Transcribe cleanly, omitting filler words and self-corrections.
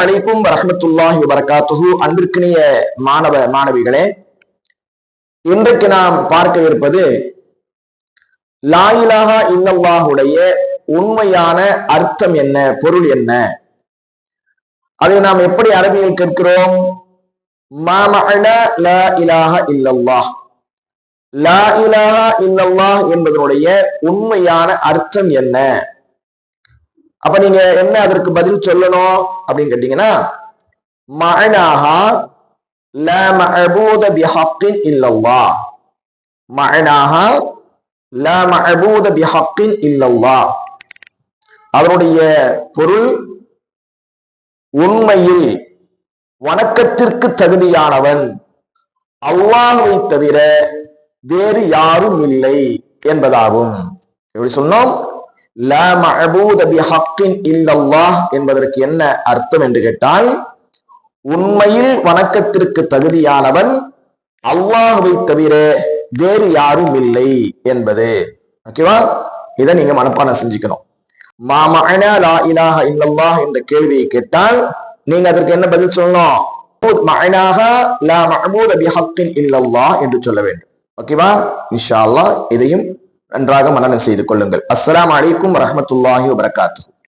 அலைக்கும் வரஹ்மத்துல்லாஹி வபரகாத்துஹு. அன்பிற்கினிய மாணவ மாணவிகளே, இன்றைக்கு நாம் பார்க்க இருப்பது லா இலாஹா இல்லல்லாஹுடைய உண்மையான அர்த்தம் என்ன, பொருள் என்ன? அதை நாம் எப்படி அரபியில் கேட்கிறோம்? மா மஅனா லா இலாஹா இல்லல்லாஹ். லா இலாஹா இல்லல்லாஹ் என்பதனுடைய உண்மையான அர்த்தம் என்ன? அப்ப நீங்க என்ன அதற்கு பதில் சொல்லணும் அப்படின்னு கேட்டீங்கன்னா, மஅனாஹா லா மஅபூத பிஹக்கின் இல்லல்லாஹ். மஅனாஹா லா மஅபூத பிஹக்கின் இல்லல்லாஹ். அதனுடைய பொருள், உண்மையில் வணக்கத்திற்கு தகுதியானவன் அல்லாஹ்வை தவிர வேறு யாரும் இல்லை என்பதாகும். எப்படி சொன்னோம்? லா மஅபூத பிஹக்கின் இல்லல்லாஹ் என்பதற்கு என்ன அர்த்தம் என்று கேட்டால், உண்மையில் வணக்கத்திற்கு தகுதியானவன் அல்லாஹ்வை தவிர வேறு யாரும் இல்லை என்பது. ஓகேவா? இதை நீங்க மனப்பாடம் செஞ்சுக்கணும். மா மஅனா லா இலாஹா இல்லல்லாஹ் என்ற கேள்வியை கேட்டால் நீங்க அதற்கு என்ன பதில் சொல்லணும்? மஅனாஹா லா மஅபூத பிஹக்கின் இல்லல்லாஹ் என்று சொல்ல வேண்டும். ஓகேவா? இன்ஷா அல்லாஹ் இதையும் நன்றாக மனனம் செய்து கொள்ளுங்கள். அஸ்ஸலாமு அலைக்கும் வரஹ்மத்துல்லாஹி வபரகாத்துஹு.